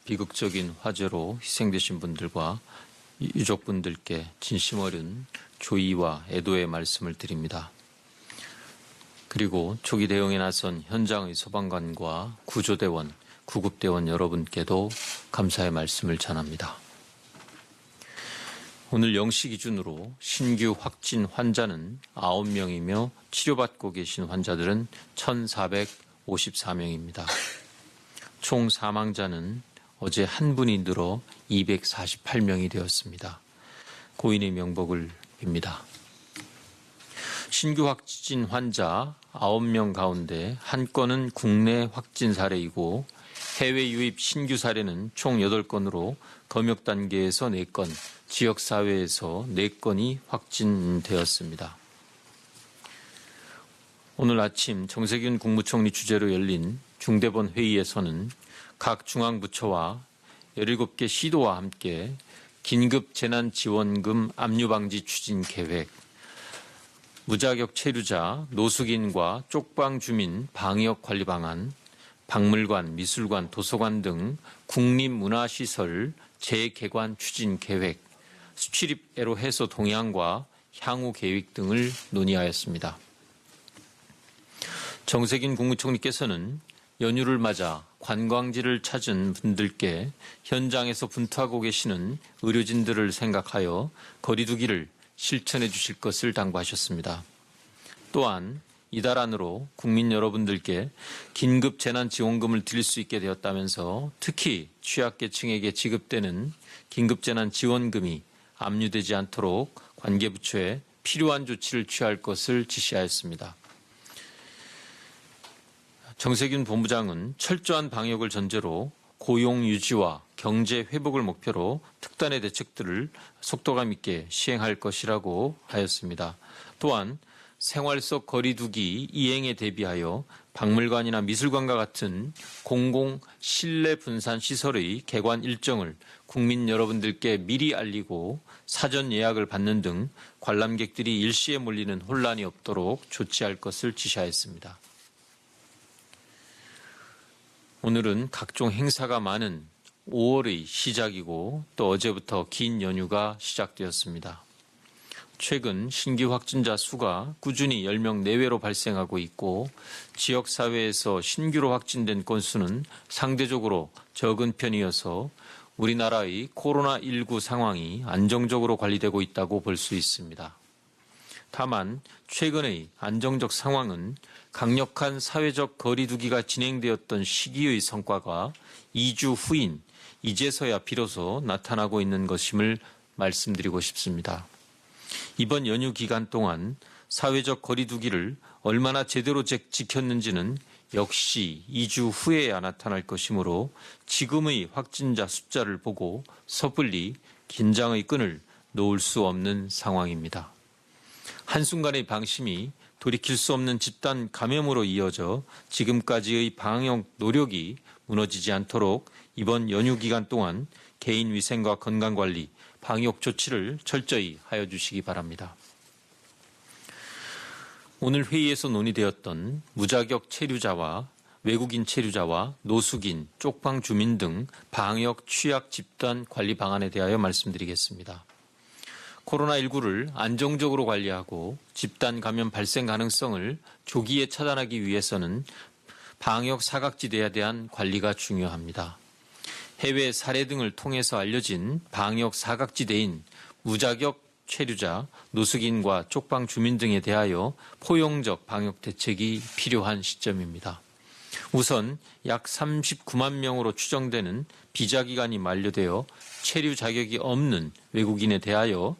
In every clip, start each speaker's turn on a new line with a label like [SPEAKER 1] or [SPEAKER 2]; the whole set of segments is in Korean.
[SPEAKER 1] 비극적인 화재로 희생되신 분들과 유족분들께 진심 어린 조의와 애도의 말씀을 드립니다. 그리고 초기 대응에 나선 현장의 소방관과 구조대원, 구급대원 여러분께도 감사의 말씀을 전합니다. 오늘 0시 기준으로 신규 확진 환자는 9명이며 치료받고 계신 환자들은 1,454명입니다. 총 사망자는 어제 한 분이 늘어 248명이 되었습니다. 고인의 명복을 빕니다. 신규 확진 환자 9명 가운데 한 건은 국내 확진 사례이고 해외 유입 신규 사례는 총 8건으로 검역 단계에서 4건, 지역사회에서 4건이 확진되었습니다. 오늘 아침 정세균 국무총리 주재로 열린 중대본 회의에서는 각 중앙부처와 17개 시도와 함께 긴급재난지원금 압류방지 추진 계획, 무자격 체류자, 노숙인과 쪽방 주민 방역관리 방안, 박물관, 미술관, 도서관 등 국립문화시설 재개관 추진 계획, 수출입 애로 해소 동향과 향후 계획 등을 논의하였습니다. 정세균 국무총리께서는 연휴를 맞아 관광지를 찾은 분들께 현장에서 분투하고 계시는 의료진들을 생각하여 거리 두기를 실천해 주실 것을 당부하셨습니다. 또한 이달 안으로 국민 여러분들께 긴급 재난지원금을 드릴 수 있게 되었다면서 특히 취약계층에게 지급되는 긴급재난지원금이 압류되지 않도록 관계부처에 필요한 조치를 취할 것을 지시하였습니다. 정세균 본부장은 철저한 방역을 전제로 고용 유지와 경제 회복을 목표로 특단의 대책들을 속도감 있게 시행할 것이라고 하였습니다. 또한 생활 속 거리두기 이행에 대비하여 박물관이나 미술관과 같은 공공 실내 분산 시설의 개관 일정을 국민 여러분들께 미리 알리고 사전 예약을 받는 등 관람객들이 일시에 몰리는 혼란이 없도록 조치할 것을 지시하였습니다. 오늘은 각종 행사가 많은 5월의 시작이고 또 어제부터 긴 연휴가 시작되었습니다. 최근 신규 확진자 수가 꾸준히 10명 내외로 발생하고 있고 지역사회에서 신규로 확진된 건수는 상대적으로 적은 편이어서 우리나라의 코로나19 상황이 안정적으로 관리되고 있다고 볼 수 있습니다. 다만 최근의 안정적 상황은 강력한 사회적 거리두기가 진행되었던 시기의 성과가 2주 후인 이제서야 비로소 나타나고 있는 것임을 말씀드리고 싶습니다. 이번 연휴 기간 동안 사회적 거리두기를 얼마나 제대로 지켰는지는 역시 2주 후에야 나타날 것이므로 지금의 확진자 숫자를 보고 섣불리 긴장의 끈을 놓을 수 없는 상황입니다. 한순간의 방심이 돌이킬 수 없는 집단 감염으로 이어져 지금까지의 방역 노력이 무너지지 않도록 이번 연휴 기간 동안 개인 위생과 건강관리, 방역 조치를 철저히 하여 주시기 바랍니다. 오늘 회의에서 논의되었던 무자격 체류자와 외국인 체류자와 노숙인, 쪽방 주민 등 방역 취약 집단 관리 방안에 대하여 말씀드리겠습니다. 코로나19를 안정적으로 관리하고 집단 감염 발생 가능성을 조기에 차단하기 위해서는 방역 사각지대에 대한 관리가 중요합니다. 해외 사례 등을 통해서 알려진 방역 사각지대인 무자격 체류자, 노숙인과 쪽방 주민 등에 대하여 포용적 방역 대책이 필요한 시점입니다. 우선 약 39만 명으로 추정되는 비자기간이 만료되어 체류 자격이 없는 외국인에 대하여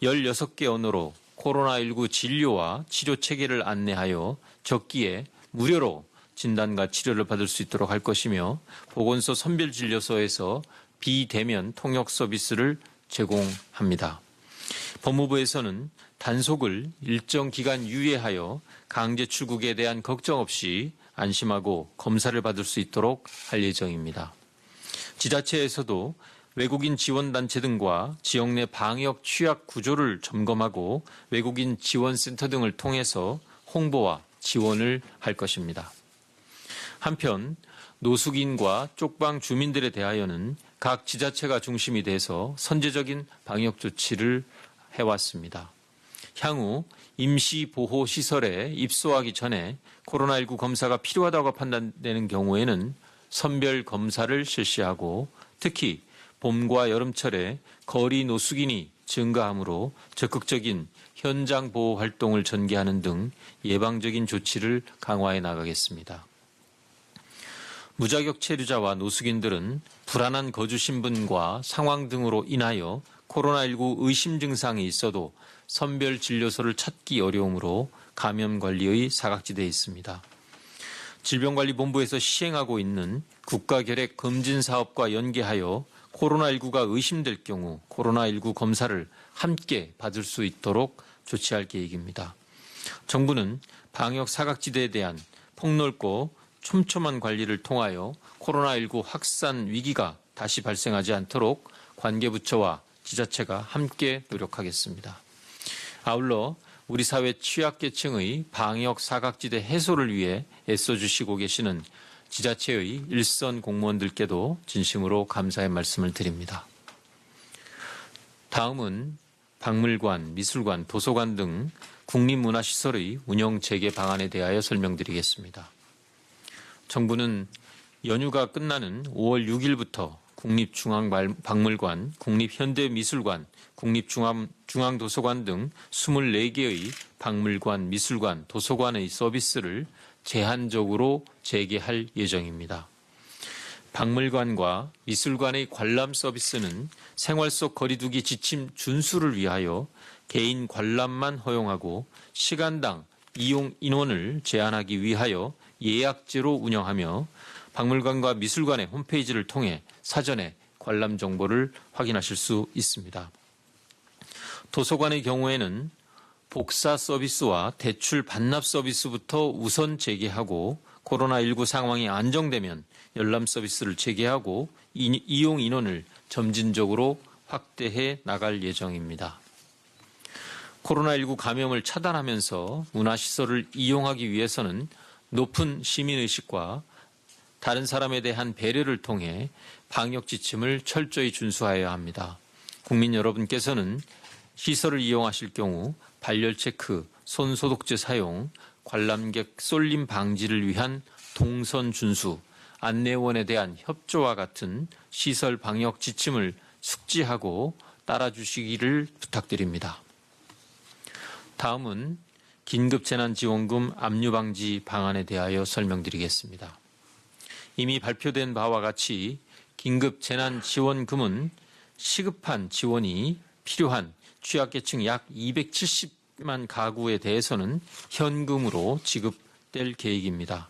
[SPEAKER 1] 16개 언어로 코로나19 진료와 치료 체계를 안내하여 적기에 무료로 진단과 치료를 받을 수 있도록 할 것이며 보건소 선별진료소에서 비대면 통역 서비스를 제공합니다. 법무부에서는 단속을 일정 기간 유예하여 강제 출국에 대한 걱정 없이 안심하고 검사를 받을 수 있도록 할 예정입니다. 지자체에서도 외국인 지원단체 등과 지역 내 방역 취약 구조를 점검하고 외국인 지원센터 등을 통해서 홍보와 지원을 할 것입니다. 한편 노숙인과 쪽방 주민들에 대하여는 각 지자체가 중심이 돼서 선제적인 방역 조치를 해왔습니다. 향후 임시보호시설에 입소하기 전에 코로나19 검사가 필요하다고 판단되는 경우에는 선별 검사를 실시하고 특히 봄과 여름철에 거리 노숙인이 증가하므로 적극적인 현장 보호 활동을 전개하는 등 예방적인 조치를 강화해 나가겠습니다. 무자격 체류자와 노숙인들은 불안한 거주 신분과 상황 등으로 인하여 코로나19 의심 증상이 있어도 선별 진료소를 찾기 어려우므로 감염 관리의 사각지대에 있습니다. 질병관리본부에서 시행하고 있는 국가결핵 검진 사업과 연계하여 코로나19가 의심될 경우 코로나19 검사를 함께 받을 수 있도록 조치할 계획입니다. 정부는 방역 사각지대에 대한 폭넓고 촘촘한 관리를 통하여 코로나19 확산 위기가 다시 발생하지 않도록 관계부처와 지자체가 함께 노력하겠습니다. 아울러 우리 사회 취약계층의 방역 사각지대 해소를 위해 애써주시고 계시는 지자체의 일선 공무원들께도 진심으로 감사의 말씀을 드립니다. 다음은 박물관, 미술관, 도서관 등 국립문화시설의 운영 재개 방안에 대하여 설명드리겠습니다. 정부는 연휴가 끝나는 5월 6일부터 국립중앙박물관, 국립현대미술관, 국립중앙도서관 등 24개의 박물관, 미술관, 도서관의 서비스를 제한적으로 재개할 예정입니다. 박물관과 미술관의 관람 서비스는 생활 속 거리두기 지침 준수를 위하여 개인 관람만 허용하고 시간당 이용 인원을 제한하기 위하여 예약제로 운영하며 박물관과 미술관의 홈페이지를 통해 사전에 관람 정보를 확인하실 수 있습니다. 도서관의 경우에는 복사 서비스와 대출 반납 서비스부터 우선 재개하고 코로나19 상황이 안정되면 열람 서비스를 재개하고 이용 인원을 점진적으로 확대해 나갈 예정입니다. 코로나19 감염을 차단하면서 문화시설을 이용하기 위해서는 높은 시민의식과 다른 사람에 대한 배려를 통해 방역 지침을 철저히 준수하여야 합니다. 국민 여러분께서는 시설을 이용하실 경우 발열 체크, 손 소독제 사용, 관람객 쏠림 방지를 위한 동선 준수, 안내원에 대한 협조와 같은 시설 방역 지침을 숙지하고 따라주시기를 부탁드립니다. 다음은 긴급재난지원금 압류방지 방안에 대하여 설명드리겠습니다. 이미 발표된 바와 같이 긴급재난지원금은 시급한 지원이 필요한 취약계층 약 270만 가구에 대해서는 현금으로 지급될 계획입니다.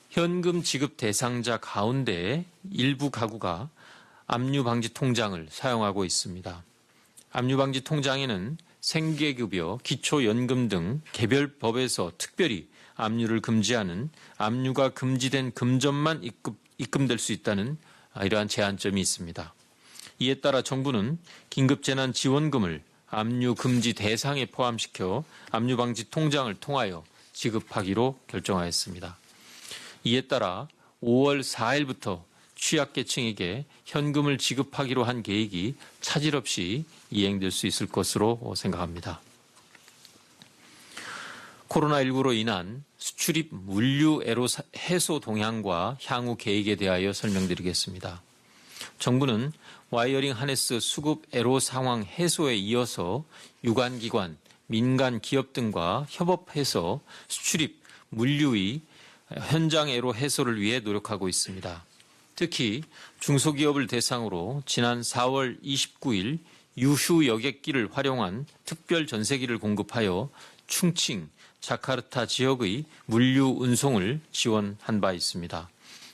[SPEAKER 1] 현금 지급 대상자 가운데 일부 가구가 압류방지 통장을 사용하고 있습니다. 압류방지 통장에는 생계급여, 기초연금 등 개별 법에서 특별히 압류를 금지하는 압류가 금지된 금전만 입금될 수 있다는 이러한 제한점이 있습니다. 이에 따라 정부는 긴급재난지원금을 압류 금지 대상에 포함시켜 압류방지 통장을 통하여 지급하기로 결정하였습니다. 이에 따라 5월 4일부터 취약계층에게 현금을 지급하기로 한 계획이 차질 없이 이행될 수 있을 것으로 생각합니다. 코로나19로 인한 수출입 물류 애로 해소 동향과 향후 계획에 대하여 설명드리겠습니다. 정부는 와이어링 하네스 수급 애로 상황 해소에 이어서 유관기관, 민간 기업 등과 협업해서 수출입 물류의 현장 애로 해소를 위해 노력하고 있습니다. 특히 중소기업을 대상으로 지난 4월 29일 유휴 여객기를 활용한 특별 전세기를 공급하여 충칭, 자카르타 지역의 물류 운송을 지원한 바 있습니다.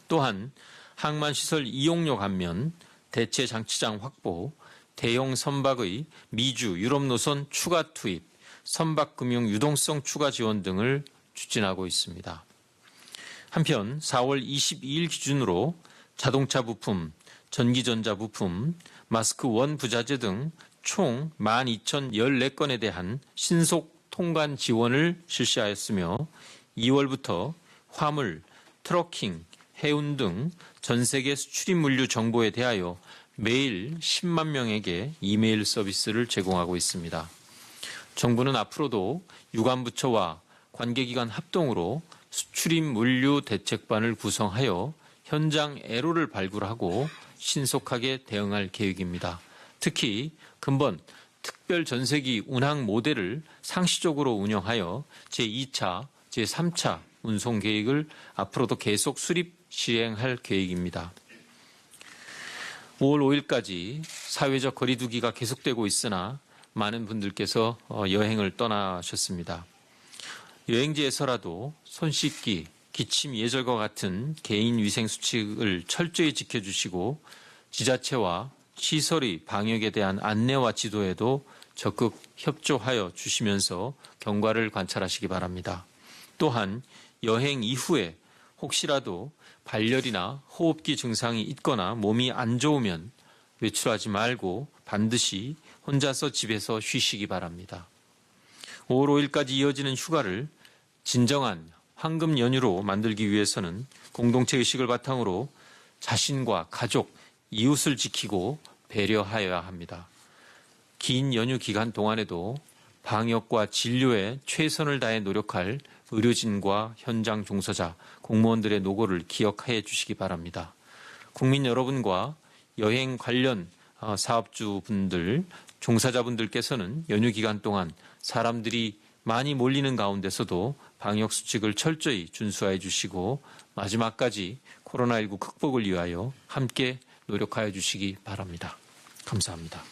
[SPEAKER 1] 또한 항만시설 이용료 감면, 대체 장치장 확보, 대형 선박의 미주, 유럽 노선 추가 투입, 선박금융 유동성 추가 지원 등을 추진하고 있습니다. 한편 4월 22일 기준으로 자동차 부품, 전기전자 부품, 마스크 원 부자재 등 총 12,014건에 대한 신속 통관 지원을 실시하였으며 2월부터 화물, 트러킹, 해운 등 전 세계 수출입 물류 정보에 대하여 매일 10만 명에게 이메일 서비스를 제공하고 있습니다. 정부는 앞으로도 유관부처와 관계기관 합동으로 수출입 물류 대책반을 구성하여 현장 애로를 발굴하고 신속하게 대응할 계획입니다. 특히 근본 특별 전세기 운항 모델을 상시적으로 운영하여 제2차, 제3차 운송 계획을 앞으로도 계속 수립 시행할 계획입니다. 5월 5일까지 사회적 거리두기가 계속되고 있으나 많은 분들께서 여행을 떠나셨습니다. 여행지에서라도 손 씻기, 기침 예절과 같은 개인 위생 수칙을 철저히 지켜주시고 지자체와 시설의 방역에 대한 안내와 지도에도 적극 협조하여 주시면서 경과를 관찰하시기 바랍니다. 또한 여행 이후에 혹시라도 발열이나 호흡기 증상이 있거나 몸이 안 좋으면 외출하지 말고 반드시 혼자서 집에서 쉬시기 바랍니다. 5월 5일까지 이어지는 휴가를 진정한 황금 연휴로 만들기 위해서는 공동체 의식을 바탕으로 자신과 가족, 이웃을 지키고 배려하여야 합니다. 긴 연휴 기간 동안에도 방역과 진료에 최선을 다해 노력할 의료진과 현장 종사자, 공무원들의 노고를 기억해 주시기 바랍니다. 국민 여러분과 여행 관련 사업주분들, 종사자분들께서는 연휴 기간 동안 사람들이 많이 몰리는 가운데서도 방역 수칙을 철저히 준수해 주시고 마지막까지 코로나19 극복을 위하여 함께 노력하여 주시기 바랍니다. 감사합니다.